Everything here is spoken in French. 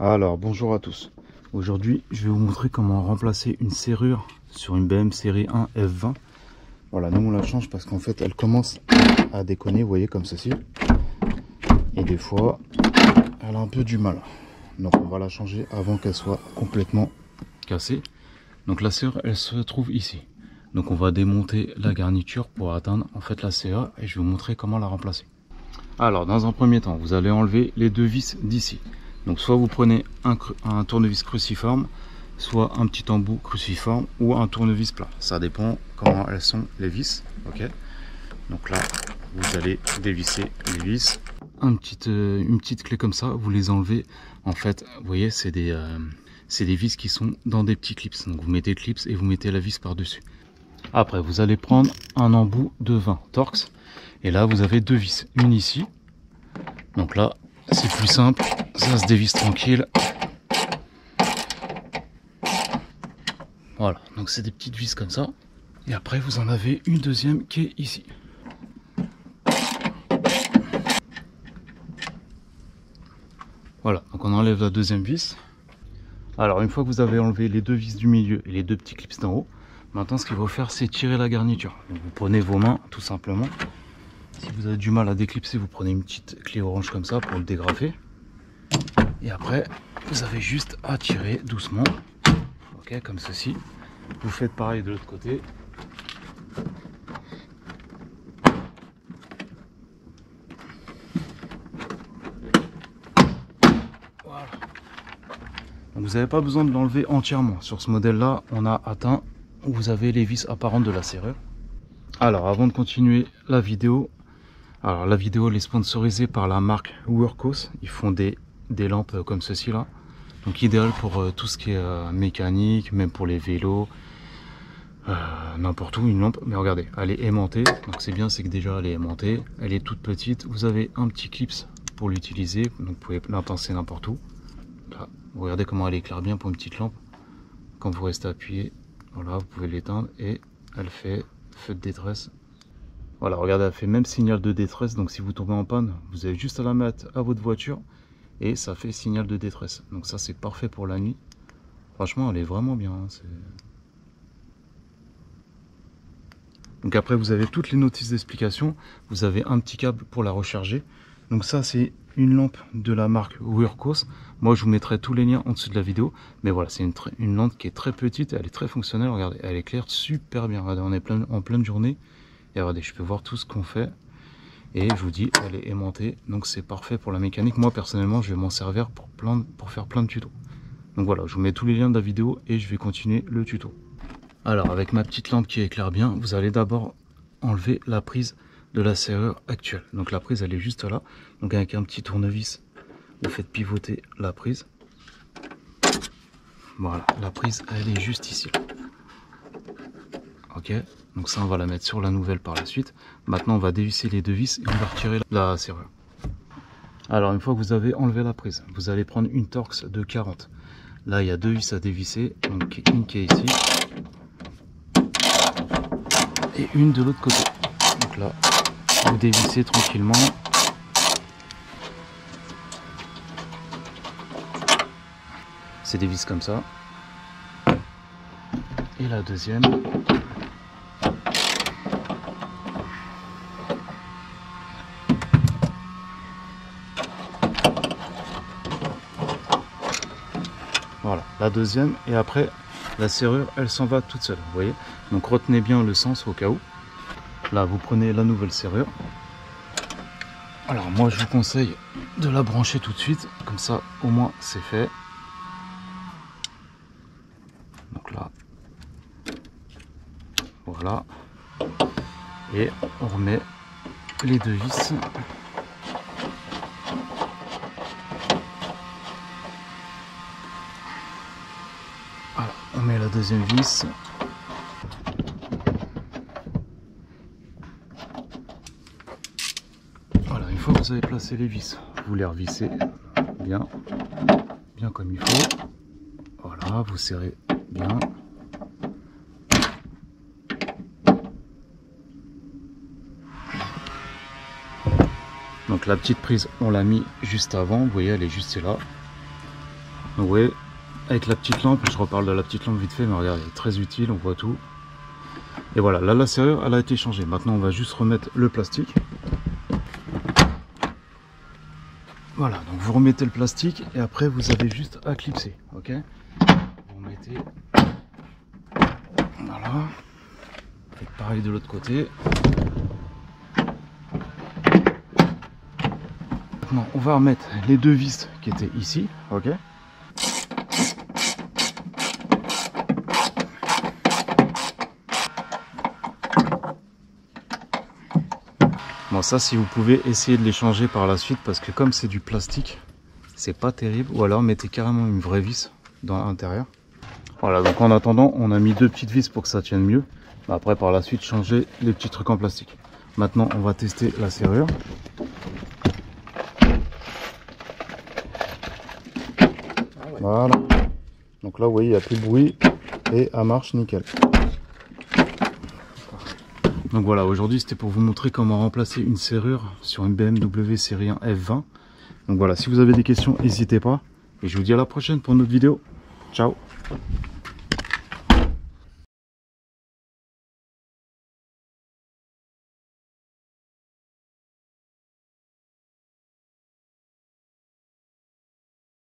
Alors bonjour à tous. Aujourd'hui je vais vous montrer comment remplacer une serrure sur une BM série 1 F20. Voilà, nous on la change parce qu'en fait elle commence à déconner, vous voyez, comme ceci. Et des fois elle a un peu du mal. Donc on va la changer avant qu'elle soit complètement cassée. Donc la serrure elle se trouve ici. Donc on va démonter la garniture pour atteindre en fait la serrure et je vais vous montrer comment la remplacer. Alors dans un premier temps vous allez enlever les deux vis d'ici. Donc soit vous prenez un tournevis cruciforme, soit un petit embout cruciforme ou un tournevis plat. Ça dépend comment elles sont les vis. Ok. Donc là, vous allez dévisser les vis. Une petite clé comme ça, vous les enlevez. En fait, vous voyez, c'est des vis qui sont dans des petits clips. Donc vous mettez le clips et vous mettez la vis par-dessus. Après, vous allez prendre un embout de 20 Torx. Et là, vous avez deux vis. Une ici. Donc là, c'est plus simple, ça se dévisse tranquille. Voilà, donc c'est des petites vis comme ça. Et après vous en avez une deuxième qui est ici. Voilà, donc on enlève la deuxième vis. Alors une fois que vous avez enlevé les deux vis du milieu et les deux petits clips d'en haut, maintenant ce qu'il faut faire c'est tirer la garniture. Donc, vous prenez vos mains tout simplement. Si vous avez du mal à déclipser, vous prenez une petite clé orange comme ça pour le dégrafer. Et après, vous avez juste à tirer doucement. Ok, comme ceci. Vous faites pareil de l'autre côté. Voilà. Donc vous n'avez pas besoin de l'enlever entièrement. Sur ce modèle-là, on a atteint où vous avez les vis apparentes de la serrure. Alors, avant de continuer la vidéo, la vidéo elle est sponsorisée par la marque Workhos. Ils font des lampes comme ceci là. Donc idéal pour tout ce qui est mécanique, même pour les vélos, n'importe où une lampe. Mais regardez, elle est aimantée. Donc c'est bien, c'est que déjà elle est aimantée. Elle est toute petite. Vous avez un petit clips pour l'utiliser. Donc vous pouvez la pincer n'importe où. Là, vous regardez comment elle éclaire bien pour une petite lampe. Quand vous restez appuyé, voilà, vous pouvez l'éteindre et elle fait feu de détresse. Voilà, regardez, elle fait même signal de détresse. Donc si vous tombez en panne, vous avez juste à la mettre à votre voiture. Et ça fait signal de détresse. Donc ça c'est parfait pour la nuit. Franchement elle est vraiment bien. Donc après vous avez toutes les notices d'explication. Vous avez un petit câble pour la recharger. Donc ça c'est une lampe de la marque Workhos. Moi je vous mettrai tous les liens en dessous de la vidéo. Mais voilà, c'est une lampe qui est très petite. Elle est très fonctionnelle. Regardez, elle éclaire super bien. Regardez, on est en pleine journée. Et regardez, je peux voir tout ce qu'on fait. Et je vous dis, elle est aimantée, donc c'est parfait pour la mécanique. Moi personnellement, je vais m'en servir pour faire plein de tutos. Donc voilà, je vous mets tous les liens de la vidéo et je vais continuer le tuto. Alors avec ma petite lampe qui éclaire bien, vous allez d'abord enlever la prise de la serrure actuelle. Donc la prise elle est juste là. Donc avec un petit tournevis, vous faites pivoter la prise. Voilà, la prise elle est juste ici. Ok, donc ça on va la mettre sur la nouvelle par la suite. Maintenant on va dévisser les deux vis et on va retirer la serrure. Alors une fois que vous avez enlevé la prise, vous allez prendre une Torx de 40. Là il y a deux vis à dévisser, donc une qui est ici et une de l'autre côté. Donc là vous dévissez tranquillement. C'est des vis comme ça. Et la deuxième. Voilà, la deuxième, et après la serrure elle s'en va toute seule, vous voyez. Donc retenez bien le sens au cas où. Là vous prenez la nouvelle serrure. Alors moi je vous conseille de la brancher tout de suite, comme ça au moins c'est fait. Donc là, voilà, et on remet les deux vis. Voilà, on met la deuxième vis. Voilà, une fois que vous avez placé les vis, vous les revissez bien comme il faut. Voilà, vous serrez bien. Donc la petite prise, on l'a mis juste avant, vous voyez, elle est juste là. vous voyez, avec la petite lampe, je reparle de la petite lampe vite fait, mais regardez, elle est très utile, on voit tout. Et voilà, là la serrure elle a été changée. Maintenant on va juste remettre le plastique. Voilà, donc vous remettez le plastique et après vous avez juste à clipser, ok. Vous remettez, voilà. Faites pareil de l'autre côté. Maintenant on va remettre les deux vis qui étaient ici, ok. Bon, ça, si vous pouvez essayer de les changer par la suite, parce que comme c'est du plastique, c'est pas terrible. Ou alors mettez carrément une vraie vis dans l'intérieur. Voilà, donc en attendant, on a mis deux petites vis pour que ça tienne mieux. Après, par la suite, changer les petits trucs en plastique. Maintenant, on va tester la serrure. Voilà. Donc là, vous voyez, il n'y a plus de bruit et elle marche nickel. Donc voilà, aujourd'hui c'était pour vous montrer comment remplacer une serrure sur une BMW série 1 F20. Donc voilà, si vous avez des questions, n'hésitez pas. Et je vous dis à la prochaine pour une autre vidéo. Ciao!